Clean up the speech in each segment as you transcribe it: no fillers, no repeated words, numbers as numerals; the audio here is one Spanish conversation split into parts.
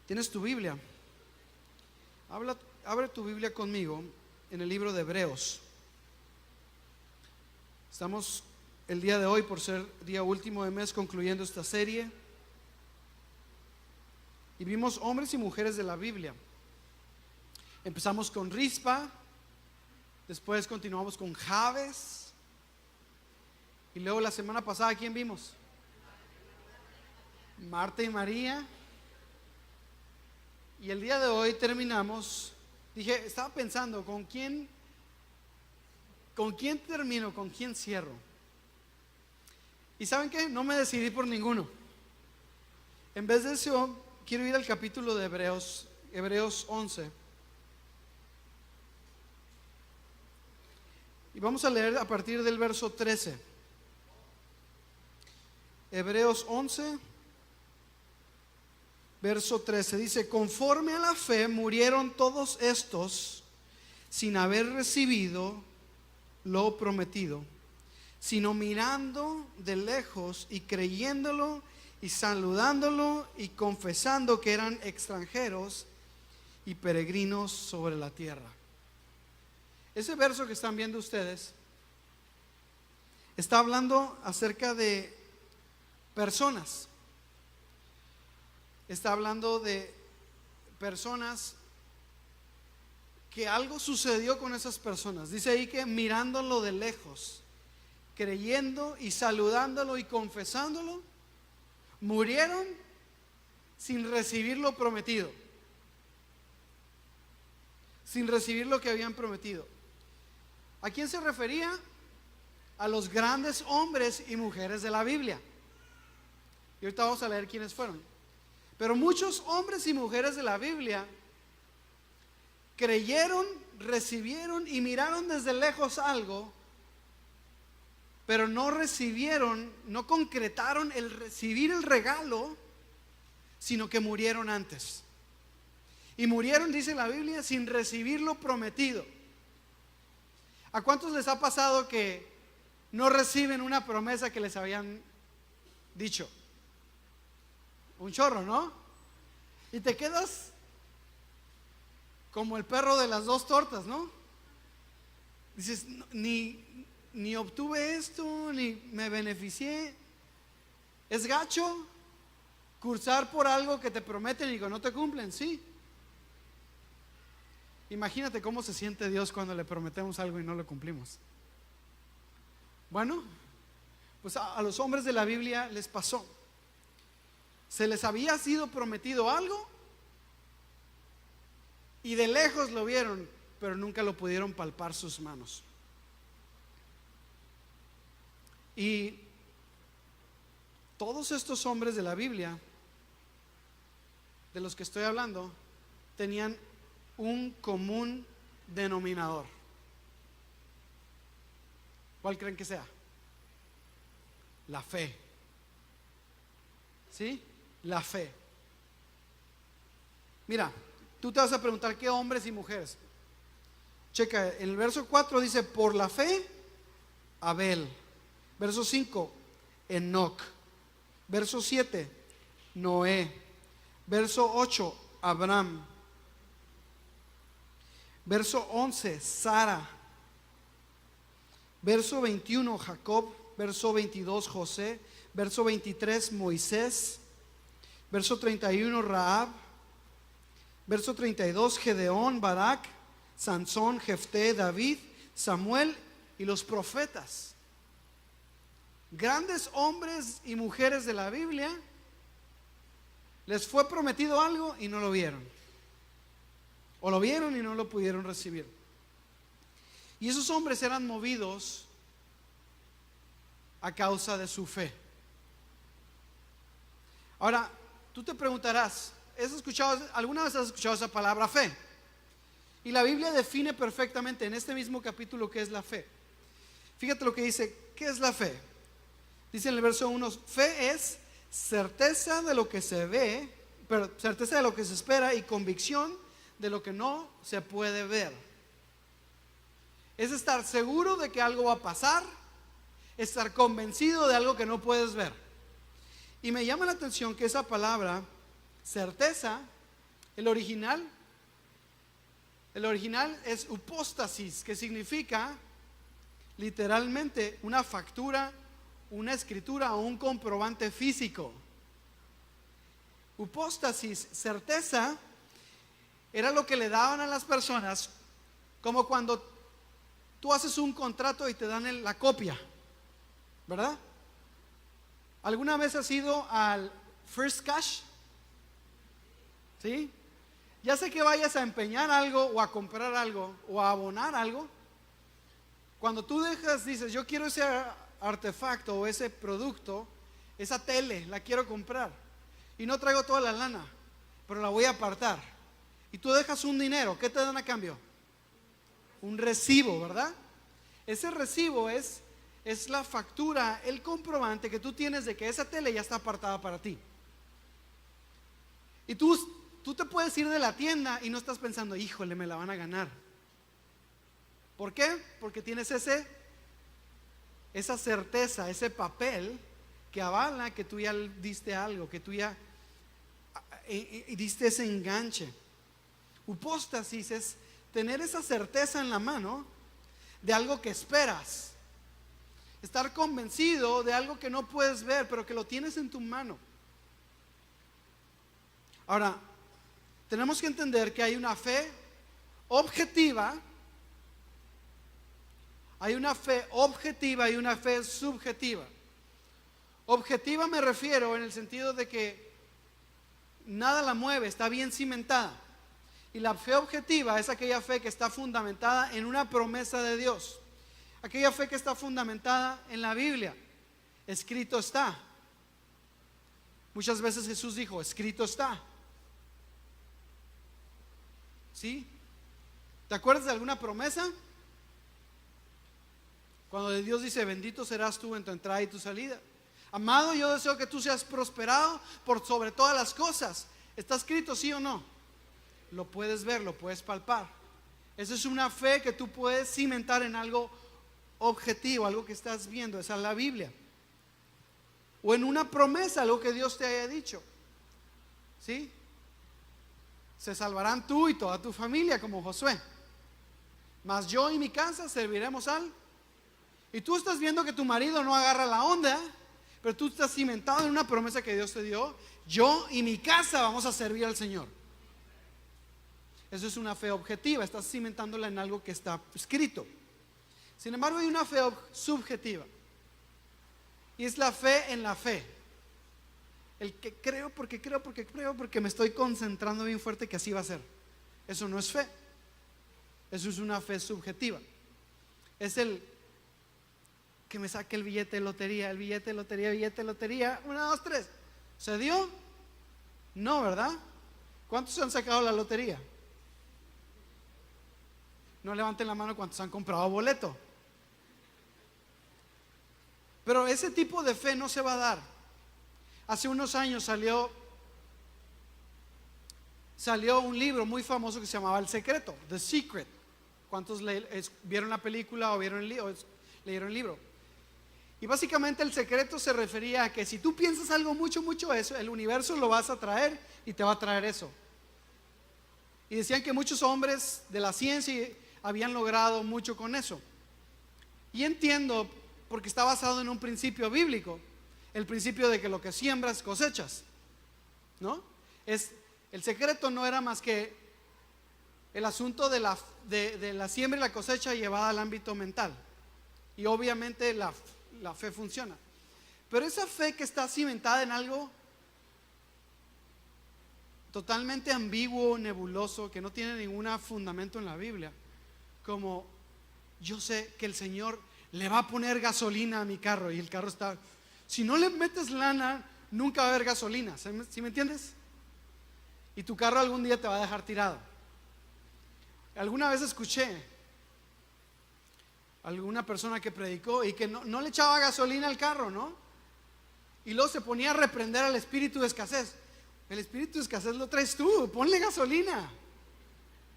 ¿Tienes tu Biblia? Abre tu Biblia conmigo en el libro de Hebreos. Estamos el día de hoy, por ser día último de mes, concluyendo esta serie. Y vimos hombres y mujeres de la Biblia. Empezamos con Rispa, después continuamos con Jabes, y luego la semana pasada, ¿quién vimos? Marta y María. Y el día de hoy terminamos. Estaba pensando, ¿con quién termino? ¿Con quién cierro? ¿Y saben qué? No me decidí por ninguno. En vez de eso, quiero ir al capítulo de Hebreos 11. Y vamos a leer a partir del verso 13. Hebreos 11, verso 13. Dice: conforme a la fe murieron todos estos sin haber recibido lo prometido, sino mirando de lejos y creyéndolo y saludándolo y confesando que eran extranjeros y peregrinos sobre la tierra. Ese verso que están viendo ustedes está hablando acerca de personas. Está hablando de personas que algo sucedió con esas personas. Dice ahí que mirándolo de lejos, creyendo y saludándolo y confesándolo, murieron sin recibir lo prometido, sin recibir lo que habían prometido. ¿A quién se refería? A los grandes hombres y mujeres de la Biblia. Y ahorita vamos a leer quiénes fueron. Pero muchos hombres y mujeres de la Biblia creyeron, recibieron y miraron desde lejos algo, pero no recibieron, no concretaron el recibir el regalo, sino que murieron antes. Y murieron, dice la Biblia, sin recibir lo prometido. ¿A cuántos les ha pasado que no reciben una promesa que les habían dicho? Un chorro, ¿no? Y te quedas como el perro de las dos tortas, ¿no? Dices, ni obtuve esto, ni me beneficié. Es gacho cursar por algo que te prometen y que no te cumplen, sí. Imagínate cómo se siente Dios cuando le prometemos algo y no lo cumplimos. Bueno, pues a los hombres de la Biblia les pasó. Se les había sido prometido algo y de lejos lo vieron, pero nunca lo pudieron palpar sus manos. Y todos estos hombres de la Biblia, de los que estoy hablando, tenían un común denominador. ¿Cuál creen que sea? La fe. ¿Sí? La fe. Mira, tú te vas a preguntar qué hombres y mujeres. Checa, en el verso 4 dice: por la fe, Abel. Verso 5, Enoc. Verso 7, Noé. Verso 8, Abraham. Verso 11, Sara. Verso 21, Jacob. Verso 22, José. Verso 23, Moisés. Verso 31, Rahab. Verso 32, Gedeón, Barak, Sansón, Jefté, David, Samuel y los profetas. Grandes hombres y mujeres de la Biblia. Les fue prometido algo y no lo vieron, o lo vieron y no lo pudieron recibir. Y esos hombres eran movidos a causa de su fe. Ahora, tú te preguntarás, ¿alguna vez has escuchado esa palabra fe? Y la Biblia define perfectamente en este mismo capítulo qué es la fe. Fíjate lo que dice, ¿qué es la fe? Dice en el verso 1, fe es certeza de lo que se ve, pero certeza de lo que se espera y convicción de lo que no se puede ver. Es estar seguro de que algo va a pasar, estar convencido de algo que no puedes ver. Y me llama la atención que esa palabra certeza El original es hipóstasis, que significa literalmente una factura, una escritura o un comprobante físico. Hipóstasis, certeza, era lo que le daban a las personas, como cuando tú haces un contrato y te dan la copia, ¿verdad? ¿Alguna vez has ido al First Cash? ¿Sí? Ya sé que vayas a empeñar algo o a comprar algo o a abonar algo. Cuando tú dices, yo quiero ese artefacto o ese producto, esa tele, la quiero comprar y no traigo toda la lana, pero la voy a apartar, y tú dejas un dinero, ¿qué te dan a cambio? Un recibo, ¿verdad? Ese recibo es la factura, el comprobante que tú tienes de que esa tele ya está apartada para ti. Y tú te puedes ir de la tienda y no estás pensando, híjole, me la van a ganar. ¿Por qué? Porque tienes esa certeza, ese papel que avala que tú ya diste algo, que tú ya diste ese enganche. Hipóstasis es tener esa certeza en la mano de algo que esperas, estar convencido de algo que no puedes ver, pero que lo tienes en tu mano. Ahora, tenemos que entender que hay una fe objetiva, hay una fe objetiva y una fe subjetiva. Objetiva me refiero en el sentido de que nada la mueve, está bien cimentada. Y la fe objetiva es aquella fe que está fundamentada en una promesa de Dios, aquella fe que está fundamentada en la Biblia. Escrito está. Muchas veces Jesús dijo, escrito está. ¿Sí? ¿Te acuerdas de alguna promesa? Cuando Dios dice, bendito serás tú en tu entrada y tu salida. Amado, yo deseo que tú seas prosperado por sobre todas las cosas. ¿Está escrito, sí o no? Lo puedes ver, lo puedes palpar. Esa es una fe que tú puedes cimentar en algo objetivo, algo que estás viendo. Esa es la Biblia. O en una promesa, algo que Dios te haya dicho. ¿Sí? Se salvarán tú y toda tu familia, como Josué. Mas yo y mi casa serviremos al. Y tú estás viendo que tu marido no agarra la onda, pero tú estás cimentado en una promesa que Dios te dio. Yo y mi casa vamos a servir al Señor. Eso es una fe objetiva, estás cimentándola en algo que está escrito. Sin embargo, hay una fe subjetiva, y es la fe en la fe. El que creo porque me estoy concentrando bien fuerte que así va a ser. Eso no es fe. Eso es una fe subjetiva. Es el que me saque el billete de lotería, billete de lotería, 1, 2, 3. ¿Se dio? No, ¿verdad? ¿Cuántos se han sacado la lotería? No levanten la mano cuántos han comprado boleto. Pero ese tipo de fe no se va a dar. Hace unos años salió un libro muy famoso que se llamaba El Secreto, The Secret. ¿Cuántos vieron la película o leyeron el libro? Y básicamente El Secreto se refería a que si tú piensas algo mucho eso, el universo lo vas a traer y te va a traer eso. Y decían que muchos hombres de la ciencia habían logrado mucho con eso. Y entiendo, porque está basado en un principio bíblico, el principio de que lo que siembras cosechas, ¿no? El secreto no era más que el asunto de la siembra y la cosecha llevada al ámbito mental. Y obviamente la fe funciona. Pero esa fe que está cimentada en algo totalmente ambiguo, nebuloso, que no tiene ningún fundamento en la Biblia, como yo sé que el Señor le va a poner gasolina a mi carro, y el carro está, si no le metes lana, nunca va a haber gasolina. ¿Sí me entiendes? Y tu carro algún día te va a dejar tirado. Alguna vez escuché alguna persona que predicó y que no le echaba gasolina al carro, ¿no? Y luego se ponía a reprender al espíritu de escasez. El espíritu de escasez lo traes tú, ponle gasolina.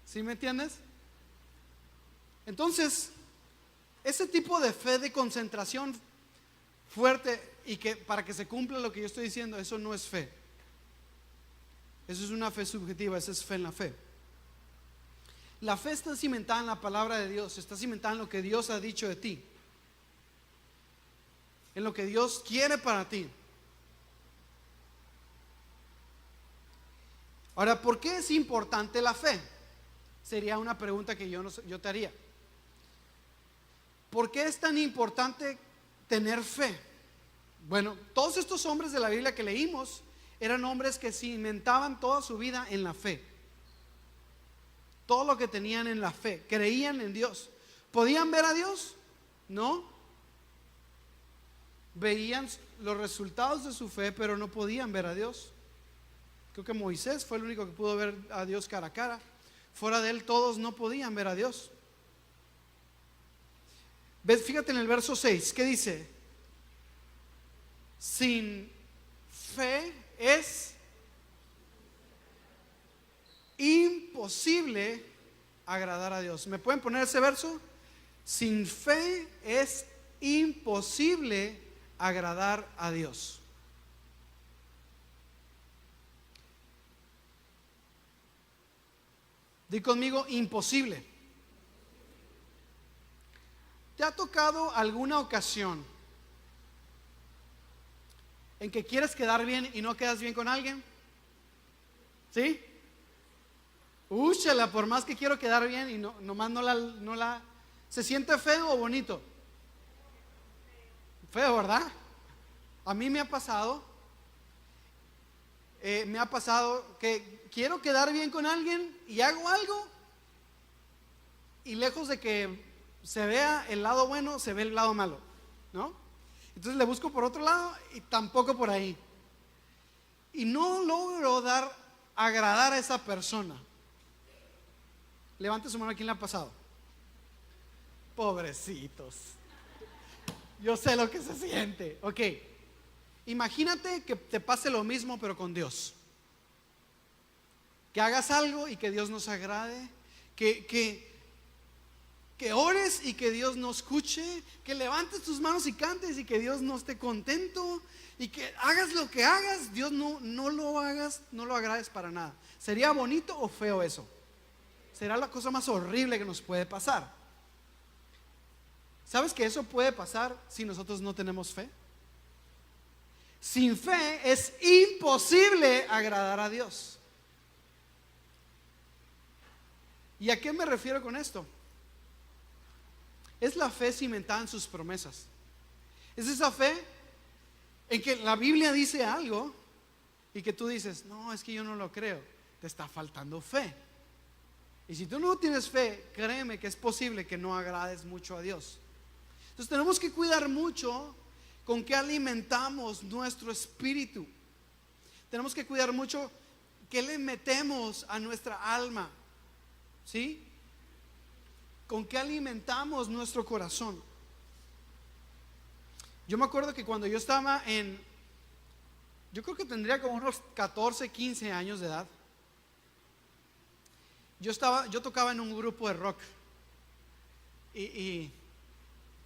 ¿Sí me entiendes? Entonces, ese tipo de fe de concentración fuerte y que para que se cumpla lo que yo estoy diciendo, eso no es fe. Eso es una fe subjetiva, esa es fe en la fe. La fe está cimentada en la palabra de Dios, está cimentada en lo que Dios ha dicho de ti, en lo que Dios quiere para ti. Ahora, ¿por qué es importante la fe? Sería una pregunta que yo te haría. ¿Por qué es tan importante tener fe? Bueno, todos estos hombres de la Biblia que leímos eran hombres que cimentaban toda su vida en la fe. Todo lo que tenían en la fe, creían en Dios. ¿Podían ver a Dios? No. Veían los resultados de su fe, pero no podían ver a Dios. Creo que Moisés fue el único que pudo ver a Dios cara a cara. Fuera de él todos no podían ver a Dios. Fíjate en el verso 6, ¿qué dice? Sin fe es imposible agradar a Dios. ¿Me pueden poner ese verso? Sin fe es imposible agradar a Dios. Di conmigo, imposible. ¿Te ha tocado alguna ocasión en que quieres quedar bien y no quedas bien con alguien? ¿Sí? Úchala, por más que quiero quedar bien y nomás no la. ¿Se siente feo o bonito? Feo, ¿verdad? A mí me ha pasado. Me ha pasado que quiero quedar bien con alguien y hago algo, y lejos de que se vea el lado bueno, se ve el lado malo, ¿no? Entonces le busco por otro lado y tampoco por ahí. Y no logro agradar a esa persona. Levante su mano, ¿a quién le ha pasado? Pobrecitos. Yo sé lo que se siente. Ok. Imagínate que te pase lo mismo, pero con Dios. Que hagas algo y que Dios nos agrade. Que ores y que Dios no escuche. Que levantes tus manos y cantes y que Dios no esté contento. Y que hagas lo que hagas, Dios no lo hagas, no lo agrades para nada. ¿Sería bonito o feo eso? Será la cosa más horrible que nos puede pasar. ¿Sabes que eso puede pasar si nosotros no tenemos fe? Sin fe es imposible agradar a Dios. ¿Y a qué me refiero con esto? Es la fe cimentada en sus promesas. Es esa fe en que la Biblia dice algo y que tú dices, no, es que yo no lo creo. Te está faltando fe. Y si tú no tienes fe, créeme que es posible que no agrades mucho a Dios. Entonces tenemos que cuidar mucho con qué alimentamos nuestro espíritu. Tenemos que cuidar mucho qué le metemos a nuestra alma, ¿sí? Con qué alimentamos nuestro corazón. Yo me acuerdo que cuando yo estaba yo creo que tendría como unos 14, 15 años de edad. Yo tocaba en un grupo de rock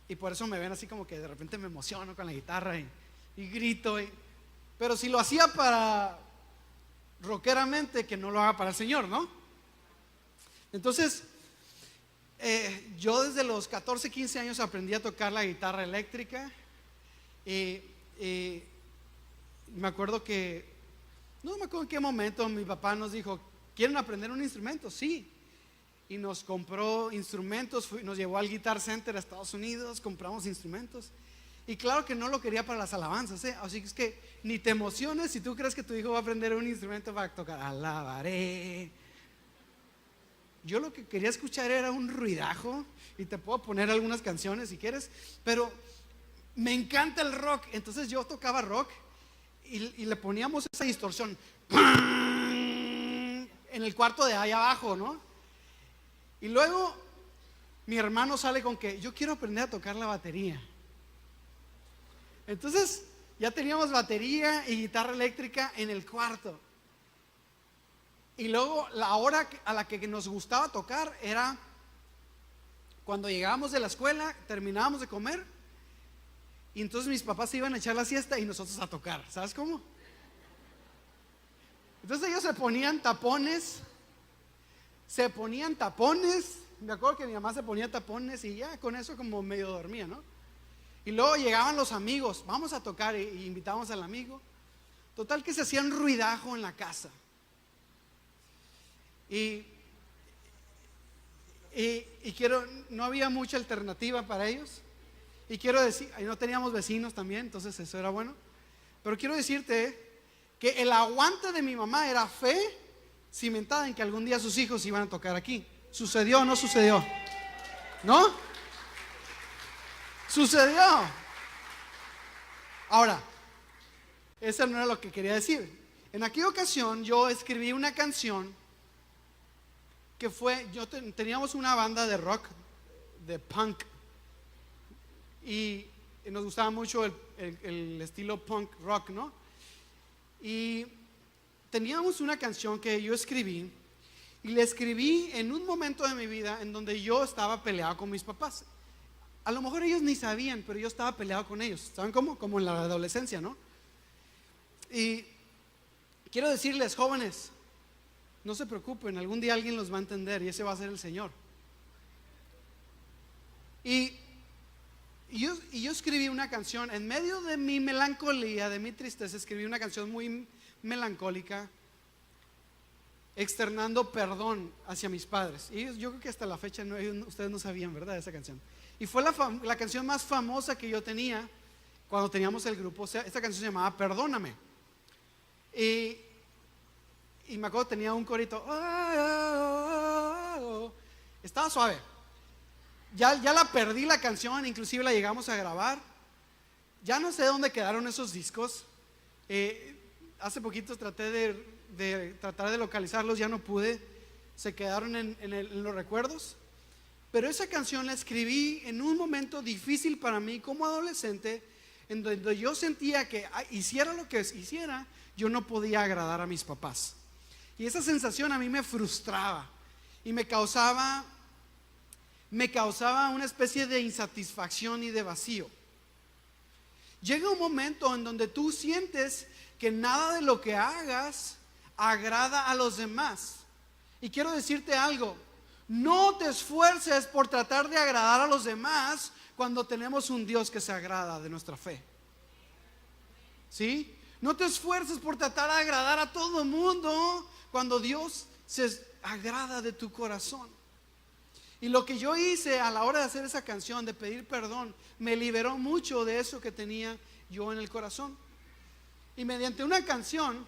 y por eso me ven así como que de repente me emociono con la guitarra y grito. Pero si lo hacía para rockeramente, que no lo haga para el Señor, ¿no? Entonces, yo desde los 14, 15 años aprendí a tocar la guitarra eléctrica. Me acuerdo no me acuerdo en qué momento mi papá nos dijo, ¿quieren aprender un instrumento? Sí. Y nos compró instrumentos, nos llevó al Guitar Center a Estados Unidos, compramos instrumentos. Y claro que no lo quería para las alabanzas, ¿eh? Así que es que ni te emociones si tú crees que tu hijo va a aprender un instrumento para tocar. Alabaré. Yo lo que quería escuchar era un ruidajo, y te puedo poner algunas canciones si quieres, pero me encanta el rock. Entonces yo tocaba rock y le poníamos esa distorsión en el cuarto de ahí abajo, ¿no? Y luego mi hermano sale con que yo quiero aprender a tocar la batería. Entonces ya teníamos batería y guitarra eléctrica en el cuarto. Y luego la hora a la que nos gustaba tocar era cuando llegábamos de la escuela, terminábamos de comer, y entonces mis papás se iban a echar la siesta y nosotros a tocar. ¿Sabes cómo? Entonces ellos se ponían tapones. Me acuerdo que mi mamá se ponía tapones y ya con eso como medio dormía, ¿no? Y luego llegaban los amigos, vamos a tocar, y invitábamos al amigo. Total que se hacían ruidajo en la casa. Y no había mucha alternativa para ellos. Y quiero decir, no teníamos vecinos también, entonces eso era bueno. Pero quiero decirte que el aguante de mi mamá era fe cimentada en que algún día sus hijos iban a tocar aquí. ¿Sucedió o no sucedió? ¿No? Sucedió. Ahora, eso no era lo que quería decir. En aquella ocasión yo escribí una canción que fue, teníamos una banda de rock, de punk, y nos gustaba mucho el estilo punk rock, ¿no? Y teníamos una canción que yo escribí, y la escribí en un momento de mi vida en donde yo estaba peleado con mis papás. A lo mejor ellos ni sabían, pero yo estaba peleado con ellos. ¿Saben cómo? Como en la adolescencia, ¿no? Y quiero decirles, jóvenes, no se preocupen, algún día alguien los va a entender y ese va a ser el Señor. Y yo escribí una canción en medio de mi melancolía, de mi tristeza. Escribí una canción muy melancólica, externando perdón hacia mis padres. Y yo creo que hasta la fecha ustedes no sabían, ¿verdad?, de esa canción. Y fue la canción más famosa que yo tenía cuando teníamos el grupo. O sea, esta canción se llamaba Perdóname. Y me acuerdo, tenía un corito. Estaba suave. Ya la perdí la canción, inclusive la llegamos a grabar. Ya no sé dónde quedaron esos discos. Hace poquito traté de localizarlos, ya no pude. Se quedaron en los recuerdos. Pero esa canción la escribí en un momento difícil para mí como adolescente, en donde yo sentía que hiciera lo que hiciera, yo no podía agradar a mis papás. Y esa sensación a mí me frustraba y me causaba una especie de insatisfacción y de vacío. Llega un momento en donde tú sientes que nada de lo que hagas agrada a los demás. Y quiero decirte algo, no te esfuerces por tratar de agradar a los demás cuando tenemos un Dios que se agrada de nuestra fe. ¿Sí? No te esfuerces por tratar de agradar a todo el mundo cuando Dios se agrada de tu corazón. Y lo que yo hice a la hora de hacer esa canción, de pedir perdón, me liberó mucho de eso que tenía yo en el corazón. Y mediante una canción,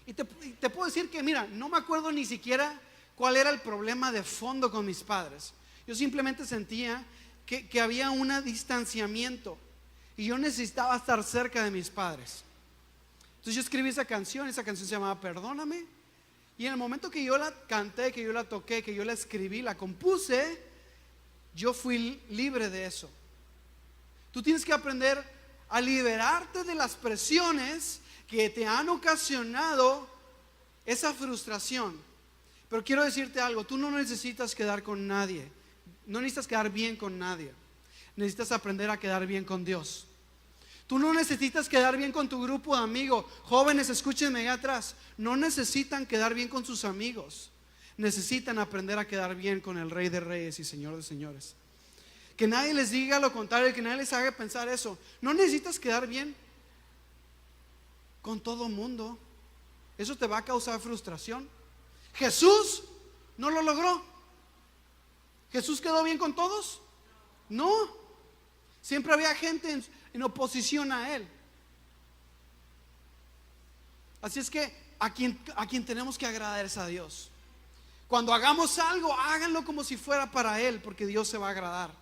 y te puedo decir que, mira, no me acuerdo ni siquiera cuál era el problema de fondo con mis padres. Yo simplemente sentía que había un distanciamiento y yo necesitaba estar cerca de mis padres. Entonces yo escribí esa canción se llamaba Perdóname. Y en el momento que yo la canté, que yo la toqué, que yo la escribí, la compuse, yo fui libre de eso. Tú tienes que aprender a liberarte de las presiones que te han ocasionado esa frustración. Pero quiero decirte algo, tú no necesitas quedar con nadie, no necesitas quedar bien con nadie, necesitas aprender a quedar bien con Dios. Tú no necesitas quedar bien con tu grupo de amigos. Jóvenes, escúchenme allá atrás, no necesitan quedar bien con sus amigos, necesitan aprender a quedar bien con el Rey de Reyes y Señor de Señores. Que nadie les diga lo contrario, que nadie les haga pensar eso. No necesitas quedar bien con todo mundo, eso te va a causar frustración. Jesús no lo logró. ¿Jesús quedó bien con todos? No. Siempre había gente en oposición a Él. Así es que a quien tenemos que agradar es a Dios. Cuando hagamos algo, háganlo como si fuera para Él, porque Dios se va a agradar,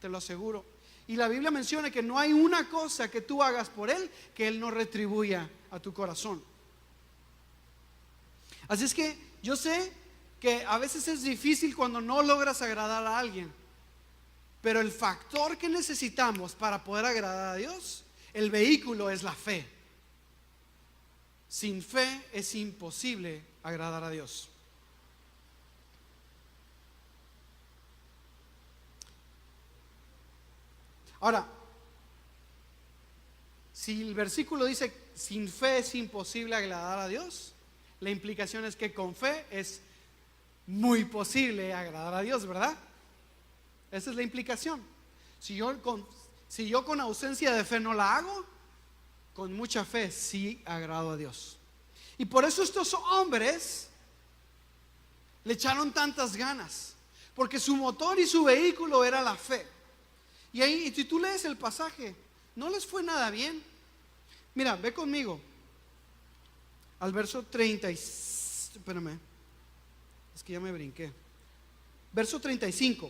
te lo aseguro. Y la Biblia menciona que no hay una cosa que tú hagas por Él que Él no retribuya a tu corazón. Así es que yo sé que a veces es difícil cuando no logras agradar a alguien, pero el factor que necesitamos para poder agradar a Dios, el vehículo, es la fe. Sin fe es imposible agradar a Dios. Ahora, si el versículo dice sin fe es imposible agradar a Dios, La implicación es que con fe es muy posible agradar a Dios, ¿verdad? Esa es la implicación. Si yo con ausencia de fe no la hago, con mucha fe sí agrado a Dios. Y por eso estos hombres le echaron tantas ganas, porque su motor y su vehículo era la fe. Y ahí, si tú lees el pasaje, no les fue nada bien. Mira, ve conmigo al verso 30. Espérame, es que ya me brinqué. Verso 35.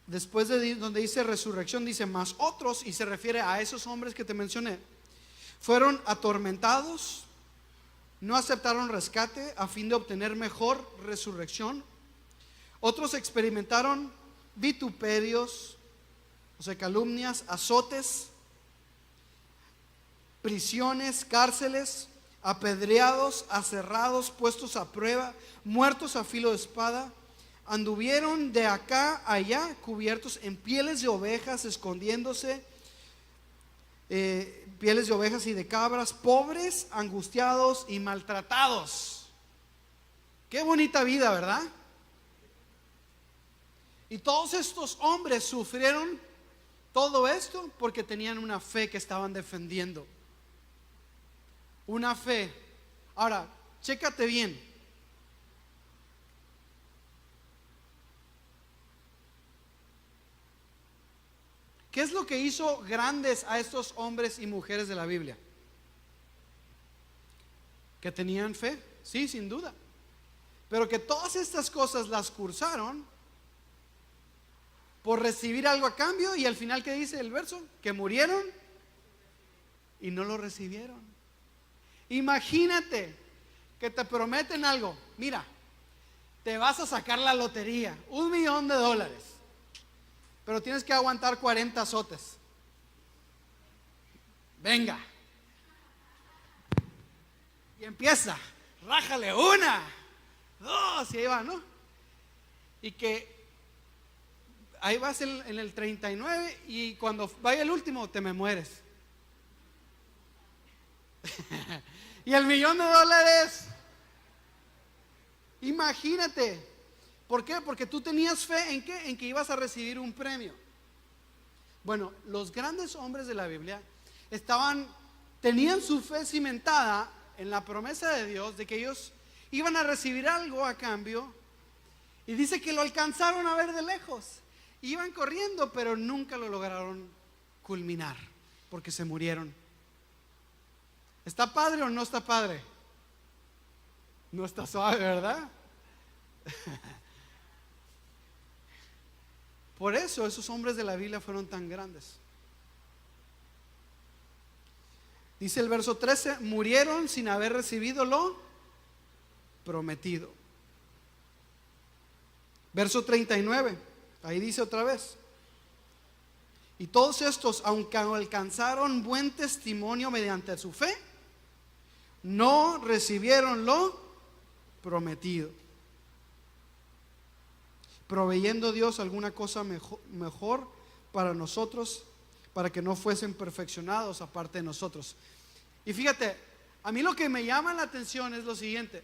Después de donde dice resurrección, dice más otros, y se refiere a esos hombres que te mencioné. Fueron atormentados, no aceptaron rescate a fin de obtener mejor resurrección. Otros experimentaron vituperios, o sea, calumnias, azotes, prisiones, cárceles, apedreados, aserrados, puestos a prueba, muertos a filo de espada. Anduvieron de acá a allá, cubiertos en pieles de ovejas, escondiéndose, pieles de ovejas y de cabras, pobres, angustiados y maltratados. Qué bonita vida, ¿verdad? Y todos estos hombres sufrieron todo esto porque tenían una fe que estaban defendiendo. Una fe. Ahora, chécate bien. ¿Qué es lo que hizo grandes a estos hombres y mujeres de la Biblia? Que tenían fe, sí, sin duda. Pero que todas estas cosas las cursaron por recibir algo a cambio. Y al final, ¿qué dice el verso? Que murieron y no lo recibieron. Imagínate que te prometen algo. Mira, te vas a sacar la lotería, $1,000,000, pero tienes que aguantar 40 azotes. Venga. Y empieza, rájale 1, 2, y ahí va, ¿no? Y que ahí vas en el 39 y cuando vaya el último te me mueres. Y el $1,000,000, imagínate. ¿Por qué? Porque tú tenías fe ¿en qué? En que ibas a recibir un premio. Bueno, los grandes hombres de la Biblia tenían su fe cimentada en la promesa de Dios de que ellos iban a recibir algo a cambio. Y dice que lo alcanzaron a ver de lejos. Iban corriendo, pero nunca lo lograron culminar porque se murieron. ¿Está padre o no está padre? No está suave, ¿verdad? Por eso esos hombres de la Biblia fueron tan grandes. Dice el verso 13, murieron sin haber recibido lo prometido. Verso 39, ahí dice otra vez. Y todos estos, aunque alcanzaron buen testimonio mediante su fe, no recibieron lo prometido, proveyendo Dios alguna cosa mejor para nosotros, para que no fuesen perfeccionados aparte de nosotros. Y fíjate, a mí lo que me llama la atención es lo siguiente: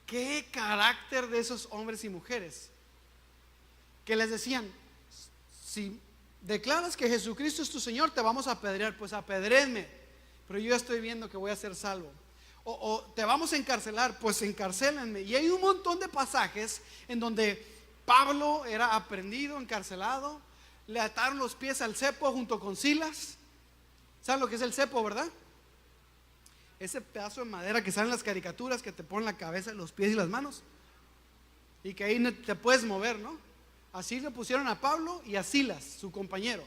qué carácter de esos hombres y mujeres que les decían: si declaras que Jesucristo es tu Señor, te vamos a apedrear, pues apedréenme, pero yo ya estoy viendo que voy a ser salvo. O te vamos a encarcelar, pues encarcélenme. Y hay un montón de pasajes en donde Pablo era aprehendido, encarcelado, le ataron los pies al cepo junto con Silas. ¿Saben lo que es el cepo, verdad? Ese pedazo de madera que sale en las caricaturas, que te ponen la cabeza, los pies y las manos, y que ahí no te puedes mover, ¿no? Así le pusieron a Pablo y a Silas, su compañero,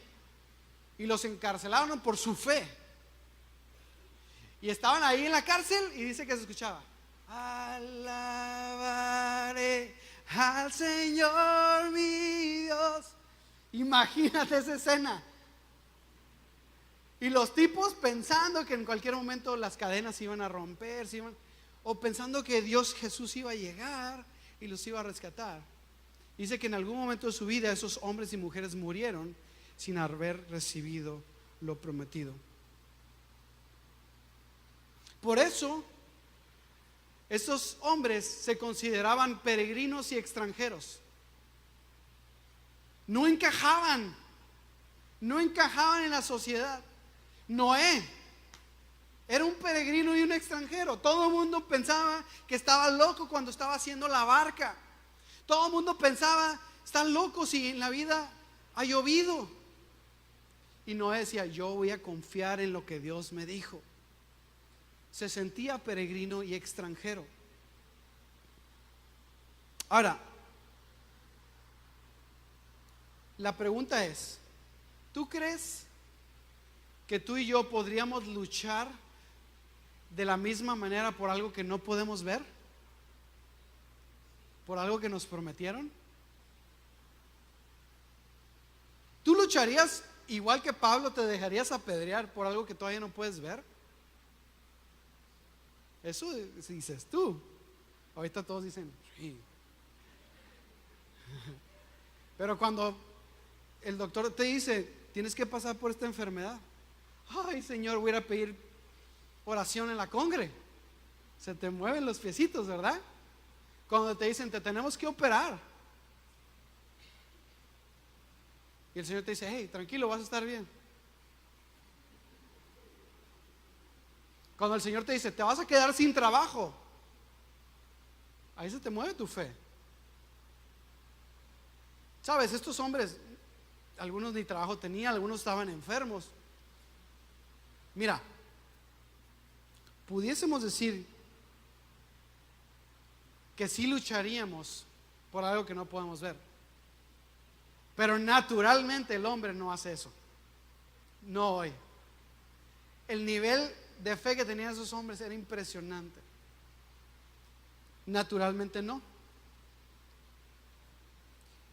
y los encarcelaron por su fe. Y estaban ahí en la cárcel y dice que se escuchaba: alabaré al Señor mi Dios. Imagínate esa escena. Y los tipos pensando que en cualquier momento las cadenas se iban a romper, o pensando que Dios Jesús iba a llegar y los iba a rescatar. Dice que en algún momento de su vida esos hombres y mujeres murieron sin haber recibido lo prometido. Por eso, estos hombres se consideraban peregrinos y extranjeros. No encajaban en la sociedad. Noé era un peregrino y un extranjero. Todo el mundo pensaba que estaba loco cuando estaba haciendo la barca. Todo el mundo pensaba, están locos si en la vida ha llovido. Y Noé decía, yo voy a confiar en lo que Dios me dijo. Se sentía peregrino y extranjero. Ahora, la pregunta es, ¿tú crees que tú y yo podríamos luchar de la misma manera por algo que no podemos ver? ¿Por algo que nos prometieron? ¿Tú lucharías igual que Pablo? ¿Te dejarías apedrear por algo que todavía no puedes ver? Eso dices tú. Ahorita todos dicen sí. Pero cuando el doctor te dice, tienes que pasar por esta enfermedad, ay Señor, voy a ir a pedir oración en la congre. Se te mueven los piecitos, ¿verdad? Cuando te dicen, te tenemos que operar, y el Señor te dice, hey, tranquilo, vas a estar bien. Cuando el Señor te dice, te vas a quedar sin trabajo, ahí se te mueve tu fe. Sabes, estos hombres, algunos ni trabajo tenían, algunos estaban enfermos. Mira, pudiésemos decir que sí lucharíamos por algo que no podemos ver, pero naturalmente el hombre no hace eso. No hoy. El nivel de fe que tenían esos hombres era impresionante. Naturalmente no.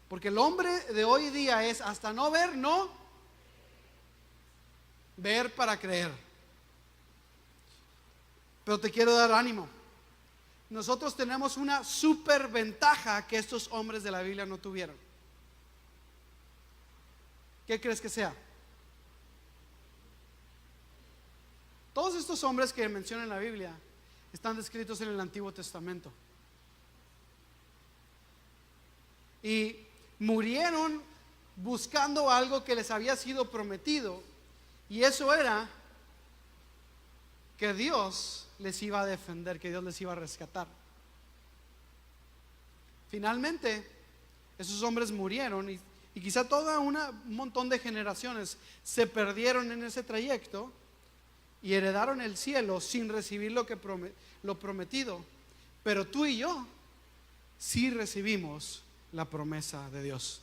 Porque el hombre de hoy día es hasta no ver, no ver para creer. Pero te quiero dar ánimo. Nosotros tenemos una super ventaja que estos hombres de la Biblia no tuvieron. ¿Qué crees que sea? Todos estos hombres que mencionan en la Biblia están descritos en el Antiguo Testamento. Y murieron buscando algo que les había sido prometido. Y eso era que Dios les iba a defender, que Dios les iba a rescatar. Finalmente, esos hombres murieron y quizá un montón de generaciones se perdieron en ese trayecto y heredaron el cielo sin recibir lo prometido. Pero tú y yo sí recibimos la promesa de Dios.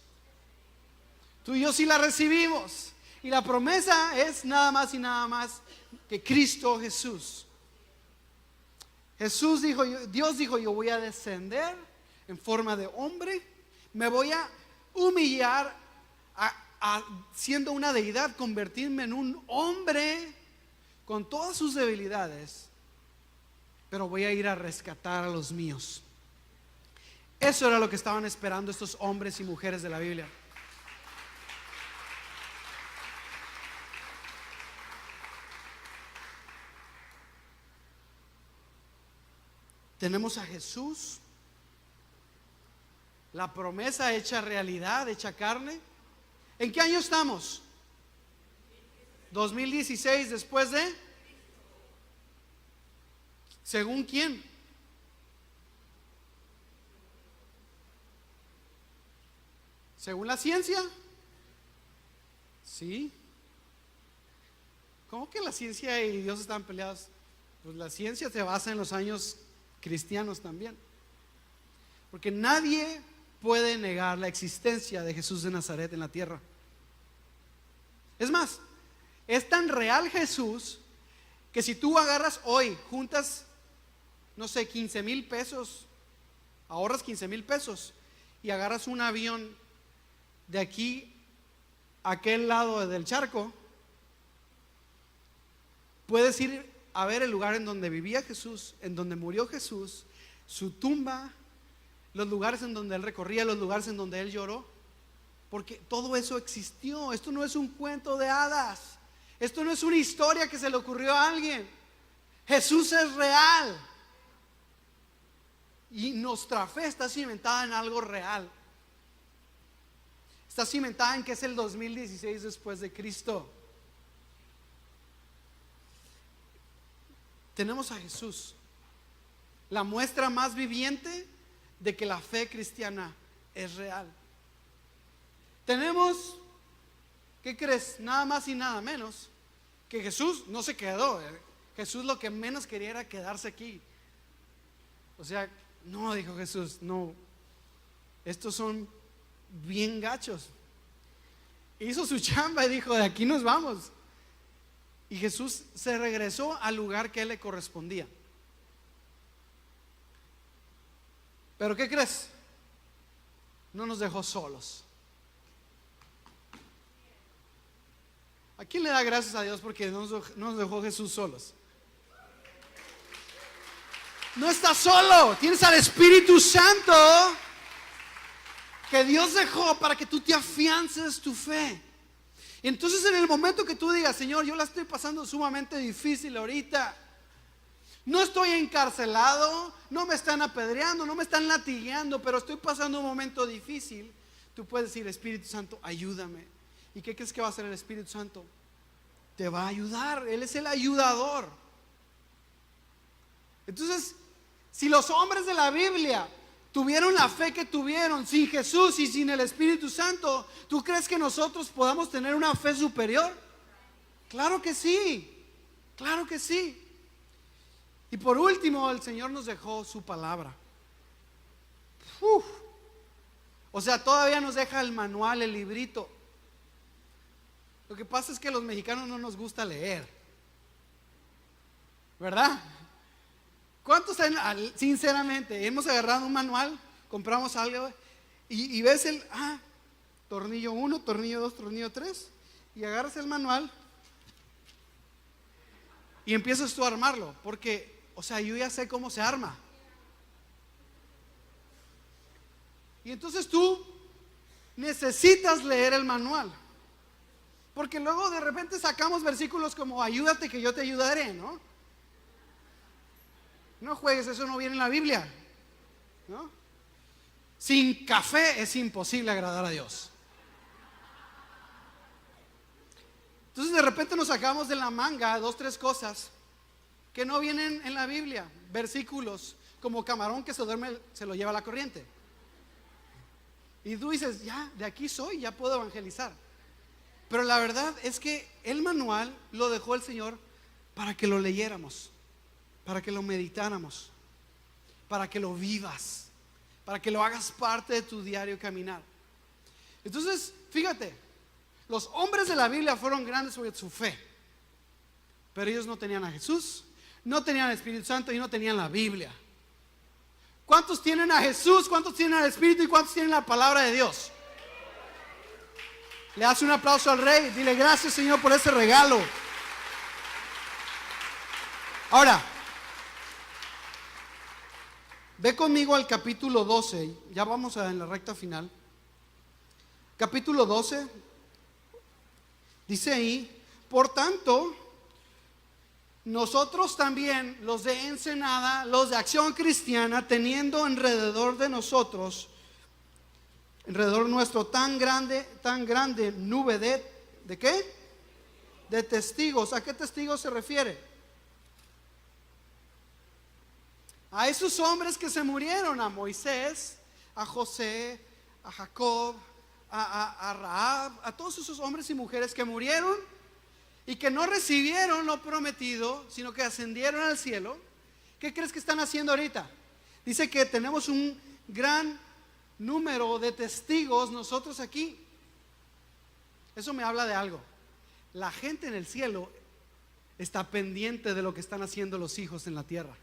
Tú y yo sí la recibimos. Y la promesa es nada más y nada más que Cristo Jesús. Dios dijo, yo voy a descender en forma de hombre, me voy a humillar siendo una deidad, convertirme en un hombre con todas sus debilidades, pero voy a ir a rescatar a los míos. Eso era lo que estaban esperando estos hombres y mujeres de la Biblia. Tenemos a Jesús, la promesa hecha realidad, hecha carne. ¿En qué año estamos? 2016, después de. ¿Según quién? ¿Según la ciencia? Sí. ¿Cómo que la ciencia y Dios están peleados? Pues la ciencia se basa en los años cristianos también. Porque nadie puede negar la existencia de Jesús de Nazaret en la tierra. Es más, es tan real Jesús que si tú agarras hoy, juntas, no sé, 15,000 pesos, ahorras 15,000 pesos y agarras un avión de aquí a aquel lado del charco, puedes ir a ver el lugar en donde vivía Jesús, en donde murió Jesús, su tumba, los lugares en donde él recorría, los lugares en donde él lloró. porque todo eso existió. Esto no es un cuento de hadas. Esto no es una historia que se le ocurrió a alguien. Jesús es real. Y nuestra fe está cimentada en algo real. Está cimentada en que es el 2016 después de Cristo. Tenemos a Jesús, la muestra más viviente de que la fe cristiana es real. Tenemos, ¿qué crees? Nada más y nada menos que Jesús no se quedó. Jesús lo que menos quería era quedarse aquí. O sea, no, dijo Jesús, no, estos son bien gachos. Hizo su chamba y dijo, de aquí nos vamos. Y Jesús se regresó al lugar que a él le correspondía. Pero ¿qué crees? No nos dejó solos. ¿A quién le da gracias a Dios porque no nos dejó Jesús solos? No estás solo, tienes al Espíritu Santo que Dios dejó para que tú te afiances tu fe. Y entonces en el momento que tú digas, Señor, yo la estoy pasando sumamente difícil ahorita, no estoy encarcelado, no me están apedreando, no me están latigueando, pero estoy pasando un momento difícil, tú puedes decir, Espíritu Santo, ayúdame. ¿Y qué crees que va a hacer el Espíritu Santo? Te va a ayudar, Él es el ayudador. Entonces, si los hombres de la Biblia tuvieron la fe que tuvieron sin Jesús y sin el Espíritu Santo, ¿tú crees que nosotros podamos tener una fe superior? Claro que sí, claro que sí. Y por último, el Señor nos dejó su palabra. O sea, todavía nos deja el manual, el librito. Lo que pasa es que a los mexicanos no nos gusta leer, ¿verdad? ¿Cuántos sinceramente hemos agarrado un manual, compramos algo y ves el tornillo 1, tornillo 2, tornillo 3 y agarras el manual y empiezas tú a armarlo? Porque, o sea, yo ya sé cómo se arma. Y entonces tú necesitas leer el manual, porque luego de repente sacamos versículos como ayúdate que yo te ayudaré, ¿no? No juegues, eso no viene en la Biblia, ¿no? Sin café es imposible agradar a Dios. Entonces de repente nos sacamos de la manga 2, 3 cosas que no vienen en la Biblia. Versículos como camarón que se duerme se lo lleva la corriente. Y tú dices, ya, de aquí soy, ya puedo evangelizar. Pero la verdad es que el manual lo dejó el Señor para que lo leyéramos, para que lo meditáramos, para que lo vivas, para que lo hagas parte de tu diario caminar. Entonces, fíjate, los hombres de la Biblia fueron grandes sobre su fe, pero ellos no tenían a Jesús, no tenían al Espíritu Santo y no tenían la Biblia. ¿Cuántos tienen a Jesús? ¿Cuántos tienen al Espíritu? ¿Y cuántos tienen la palabra de Dios? Le das un aplauso al Rey, dile gracias, Señor, por ese regalo. Ahora, ve conmigo al capítulo 12, ya vamos en la recta final. Capítulo 12, dice ahí, por tanto, nosotros también, los de Ensenada, los de Acción Cristiana, teniendo alrededor de nosotros, alrededor nuestro tan grande nube ¿de qué? De testigos. ¿A qué testigos se refiere? A esos hombres que se murieron, a Moisés, a José, a Jacob, a Rahab, a todos esos hombres y mujeres que murieron y que no recibieron lo prometido, sino que ascendieron al cielo. ¿Qué crees que están haciendo ahorita? Dice que tenemos un gran número de testigos nosotros aquí. Eso me habla de algo. La gente en el cielo está pendiente de lo que están haciendo los hijos en la tierra.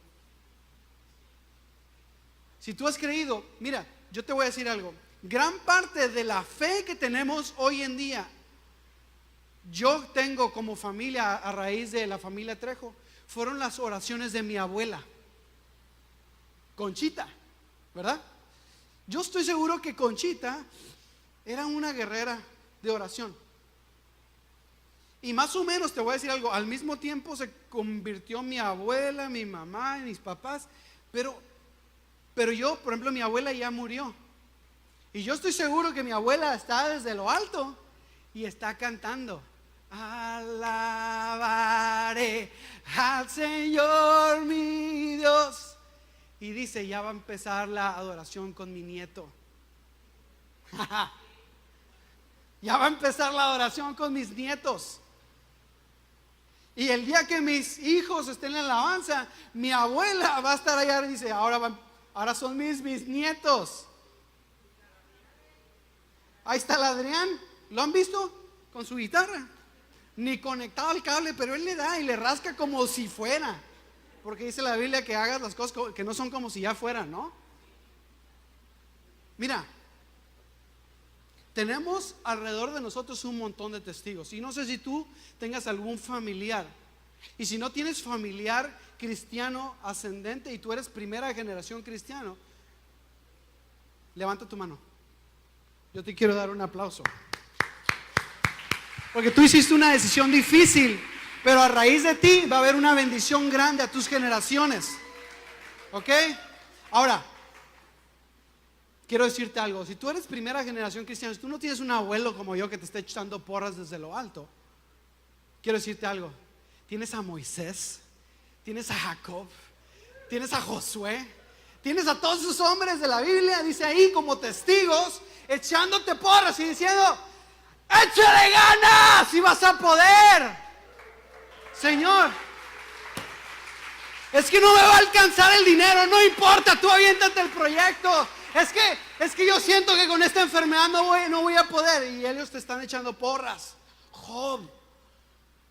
Si tú has creído, mira, yo te voy a decir algo. Gran parte de la fe que tenemos hoy en día, yo tengo como familia, a raíz de la familia Trejo, fueron las oraciones de mi abuela Conchita, ¿verdad? Yo estoy seguro que Conchita era una guerrera de oración. Y más o menos te voy a decir algo, al mismo tiempo se convirtió mi abuela, mi mamá y mis papás, pero yo, por ejemplo, mi abuela ya murió. Y yo estoy seguro que mi abuela está desde lo alto y está cantando: alabaré al Señor mi Dios. Y dice: ya va a empezar la adoración con mi nieto. Ya va a empezar la adoración con mis nietos. Y el día que mis hijos estén en la alabanza, mi abuela va a estar allá y dice: ahora son mis bisnietos. Ahí está el Adrián, ¿lo han visto? Con su guitarra, ni conectado al cable, pero él le da y le rasca como si fuera, porque dice la Biblia que hagas las cosas que no son como si ya fueran, ¿no? Mira, tenemos alrededor de nosotros un montón de testigos. Y no sé si tú tengas algún familiar. Y si no tienes familiar cristiano ascendente y tú eres primera generación cristiano, levanta tu mano. Yo te quiero dar un aplauso. Porque tú hiciste una decisión difícil, pero a raíz de ti va a haber una bendición grande a tus generaciones. ¿Ok? Ahora, quiero decirte algo. Si tú eres primera generación cristiana, si tú no tienes un abuelo como yo que te esté echando porras desde lo alto, quiero decirte algo. Tienes a Moisés, tienes a Jacob, tienes a Josué, tienes a todos esos hombres de la Biblia, dice ahí, como testigos, echándote porras y diciendo: échale ganas y vas a poder. Señor, es que no me va a alcanzar el dinero, no importa, tú aviéntate el proyecto. Es que yo siento que con esta enfermedad no voy a poder. Y ellos te están echando porras. Job,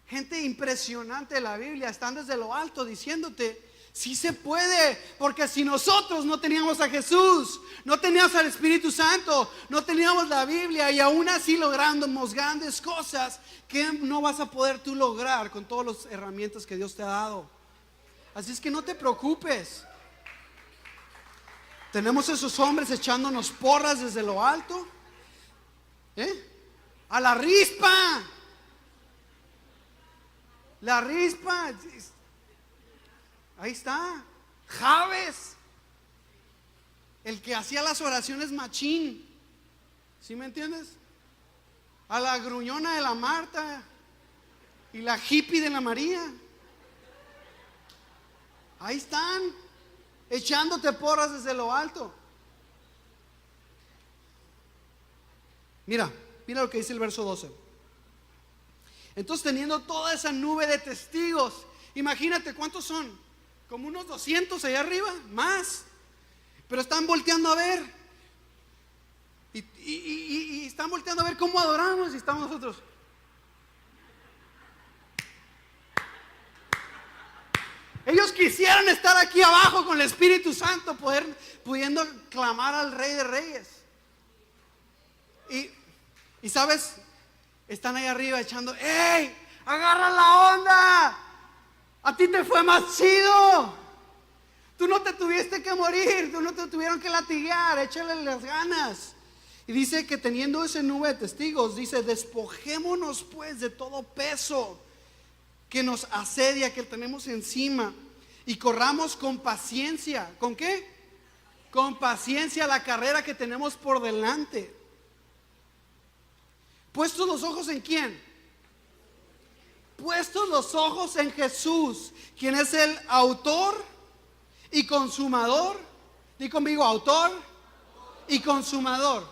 gente impresionante de la Biblia, están desde lo alto diciéndote: sí se puede, porque si nosotros no teníamos a Jesús, no teníamos al Espíritu Santo, no teníamos la Biblia, y aún así logramos grandes cosas que no vas a poder tú lograr con todas las herramientas que Dios te ha dado. Así es que no te preocupes. Tenemos esos hombres echándonos porras desde lo alto. A la rispa. La rispa. Ahí está. Javes, el que hacía las oraciones machín. ¿Sí me entiendes? A la gruñona de la Marta y la hippie de la María. Ahí están, echándote porras desde lo alto. Mira lo que dice el verso 12. Entonces, teniendo toda esa nube de testigos, imagínate cuántos son, como unos 200 allá arriba, más, pero están volteando a ver y están volteando a ver cómo adoramos y estamos nosotros. Ellos quisieran estar aquí abajo con el Espíritu Santo, pudiendo clamar al Rey de Reyes. Y sabes, están ahí arriba echando: ¡ey! ¡Agarra la onda! A ti te fue más chido. Tú no te tuviste que morir, tú no te tuvieron que latigar, échale las ganas. Y dice que teniendo esa nube de testigos, dice: despojémonos pues de todo peso que nos asedia, que tenemos encima, y corramos con paciencia. ¿Con qué? Con paciencia la carrera que tenemos por delante. ¿Puestos los ojos en quién? Puestos los ojos en Jesús, quien es el autor y consumador. Di conmigo: autor y consumador.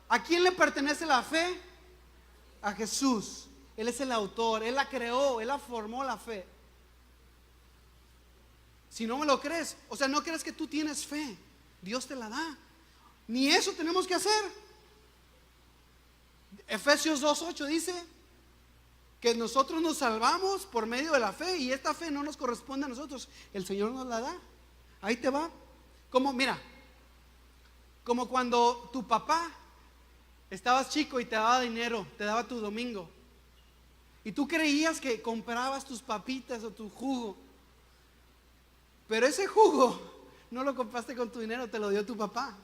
¿A quién le pertenece la fe? A Jesús. Él es el autor, Él la creó, Él la formó, la fe. Si no me lo crees, o sea, no crees que tú tienes fe, Dios te la da. Ni eso tenemos que hacer. Efesios 2:8 dice que nosotros nos salvamos por medio de la fe, y esta fe no nos corresponde a nosotros, el Señor nos la da. Ahí te va. Como cuando tu papá, estabas chico y te daba dinero, te daba tu domingo, y tú creías que comprabas tus papitas o tu jugo, pero ese jugo no lo compraste con tu dinero, te lo dio tu papá.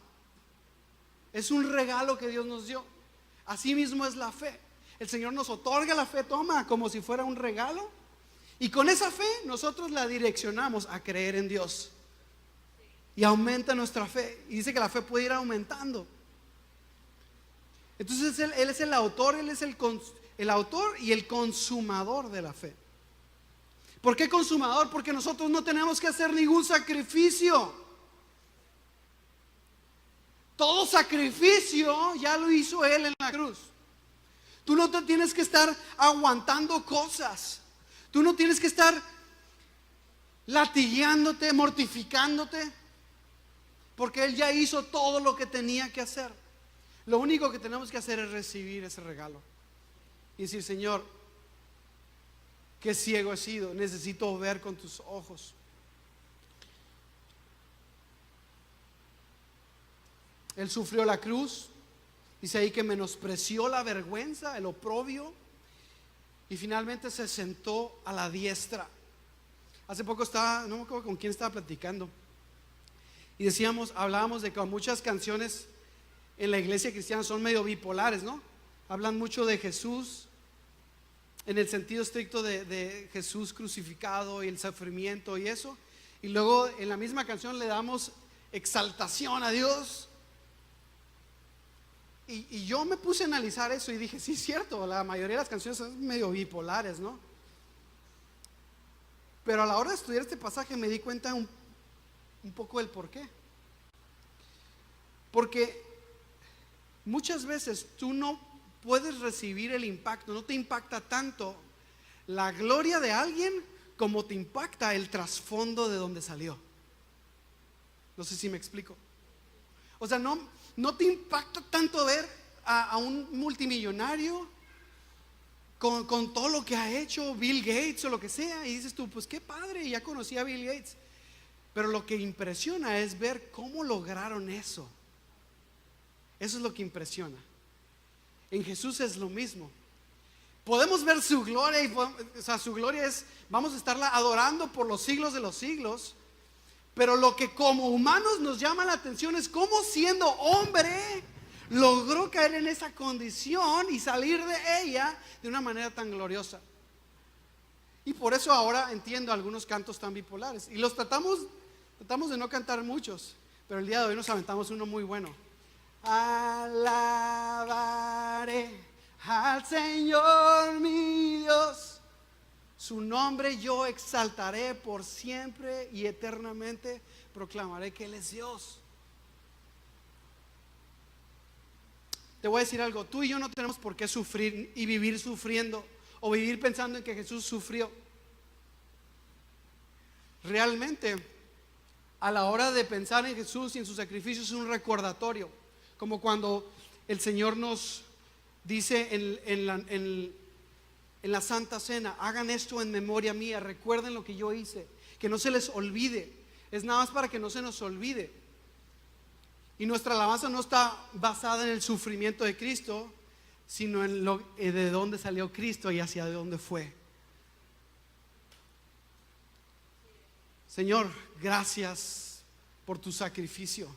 Es un regalo que Dios nos dio. Así mismo es la fe. El Señor nos otorga la fe, toma, como si fuera un regalo. Y con esa fe nosotros la direccionamos a creer en Dios. Y aumenta nuestra fe. Y dice que la fe puede ir aumentando. Entonces Él es el autor, Él es el autor y el consumador de la fe. ¿Por qué consumador? Porque nosotros no tenemos que hacer ningún sacrificio. Todo sacrificio ya lo hizo Él en la cruz. Tú no te tienes que estar aguantando cosas. Tú no tienes que estar latigueándote, mortificándote, porque Él ya hizo todo lo que tenía que hacer. Lo único que tenemos que hacer es recibir ese regalo y decir: Señor, qué ciego he sido, necesito ver con tus ojos. Él sufrió la cruz, dice ahí que menospreció la vergüenza, el oprobio, y finalmente se sentó a la diestra. Hace poco no me acuerdo con quién estaba platicando, y hablábamos de que muchas canciones en la iglesia cristiana son medio bipolares, ¿no? Hablan mucho de Jesús en el sentido estricto de Jesús crucificado y el sufrimiento y eso, y luego en la misma canción le damos exaltación a Dios. Y yo me puse a analizar eso y dije: sí, es cierto, la mayoría de las canciones son medio bipolares, ¿no? Pero a la hora de estudiar este pasaje me di cuenta un poco del por qué. Porque muchas veces tú no puedes recibir el impacto, no te impacta tanto la gloria de alguien como te impacta el trasfondo de donde salió. No sé si me explico. O sea, no te impacta tanto ver a un multimillonario con todo lo que ha hecho Bill Gates o lo que sea, y dices tú: pues qué padre, ya conocí a Bill Gates. Pero lo que impresiona es ver cómo lograron eso. Eso es lo que impresiona. En Jesús es lo mismo. Podemos ver su gloria su gloria es, vamos a estarla adorando por los siglos de los siglos. Pero lo que como humanos nos llama la atención es cómo, siendo hombre, logró caer en esa condición y salir de ella de una manera tan gloriosa. Y por eso ahora entiendo algunos cantos tan bipolares. Y los tratamos de no cantar muchos, pero el día de hoy nos aventamos uno muy bueno. Alabaré al Señor mi Dios, su nombre yo exaltaré por siempre y eternamente proclamaré que Él es Dios. Te voy a decir algo: tú y yo no tenemos por qué sufrir y vivir sufriendo o vivir pensando en que Jesús sufrió. Realmente, a la hora de pensar en Jesús y en su sacrificio, es un recordatorio. Como cuando el Señor nos dice en la Santa Cena: hagan esto en memoria mía, recuerden lo que yo hice, que no se les olvide. Es nada más para que no se nos olvide. Y nuestra alabanza no está basada en el sufrimiento de Cristo, sino en de dónde salió Cristo y hacia dónde fue. Señor, gracias por tu sacrificio.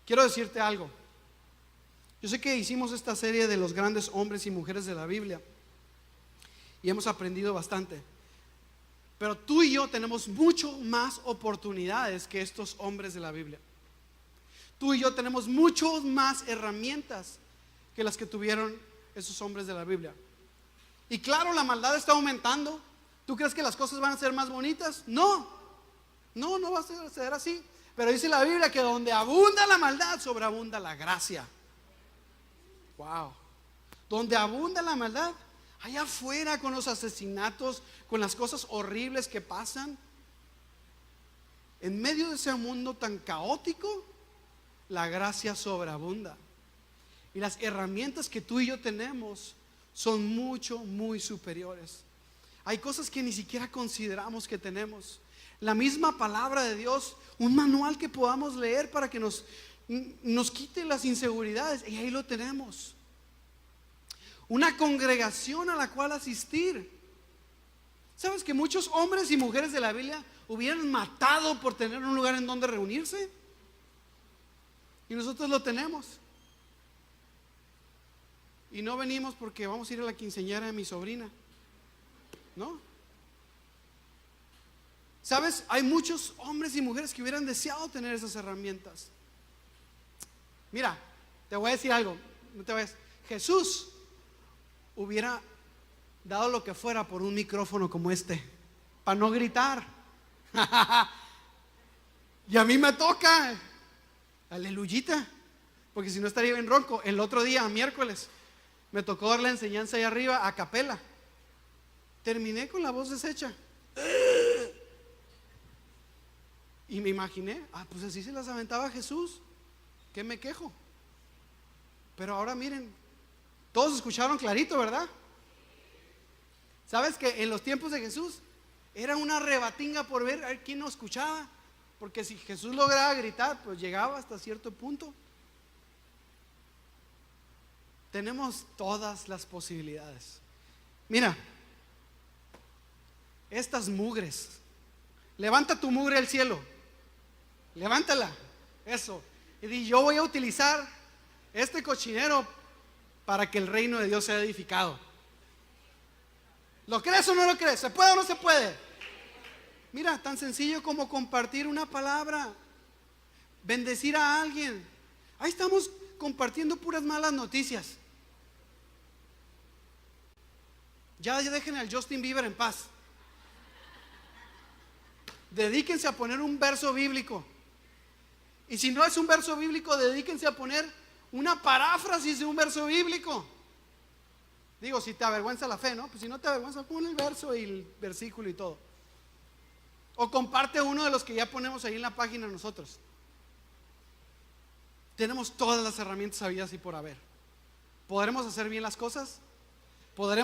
Quiero decirte algo. Yo sé que hicimos esta serie de los grandes hombres y mujeres de la Biblia y hemos aprendido bastante, pero tú y yo tenemos mucho más oportunidades que estos hombres de la Biblia. Tú y yo tenemos mucho más herramientas que las que tuvieron esos hombres de la Biblia. Y claro, la maldad está aumentando. ¿Tú crees que las cosas van a ser más bonitas? No va a ser así. Pero dice la Biblia que donde abunda la maldad, sobreabunda la gracia. Wow. Donde abunda la maldad, allá afuera, con los asesinatos, con las cosas horribles que pasan, en medio de ese mundo tan caótico, la gracia sobreabunda. Y las herramientas que tú y yo tenemos son muy superiores. Hay cosas que ni siquiera consideramos que tenemos. La misma palabra de Dios, un manual que podamos leer para que nos quite las inseguridades, y ahí lo tenemos. Una congregación a la cual asistir. ¿Sabes que muchos hombres y mujeres de la Biblia hubieran matado por tener un lugar en donde reunirse? Y nosotros lo tenemos. Y no venimos porque vamos a ir a la quinceañera de mi sobrina. ¿No? ¿Sabes? Hay muchos hombres y mujeres que hubieran deseado tener esas herramientas. Mira, te voy a decir algo, no te vayas. Jesús hubiera dado lo que fuera por un micrófono como este, para no gritar. Y a mí me toca, aleluyita, porque si no estaría bien ronco. El otro día, miércoles, me tocó dar la enseñanza ahí arriba a capela. Terminé con la voz deshecha. Y me imaginé, pues así se las aventaba Jesús. ¿Qué me quejo? Pero ahora miren, todos escucharon clarito, ¿verdad? ¿Sabes que en los tiempos de Jesús era una rebatinga por ver a quién no escuchaba? Porque si Jesús lograba gritar, pues llegaba hasta cierto punto. Tenemos todas las posibilidades. Mira, estas mugres, levanta tu mugre al cielo, levántala, eso, y di: yo voy a utilizar este cochinero para que el reino de Dios sea edificado. ¿Lo crees o no lo crees? ¿Se puede o no se puede? Mira, tan sencillo como compartir una palabra, bendecir a alguien. Ahí estamos compartiendo puras malas noticias. Ya dejen al Justin Bieber en paz. Dedíquense a poner un verso bíblico. Y si no es un verso bíblico, dedíquense a poner una paráfrasis de un verso bíblico. Digo, si te avergüenza la fe, ¿no? Pues si no te avergüenza, pon el verso y el versículo y todo. O comparte uno de los que ya ponemos ahí en la página nosotros. Tenemos todas las herramientas habidas y por haber. ¿Podremos hacer bien las cosas? ¿Podremos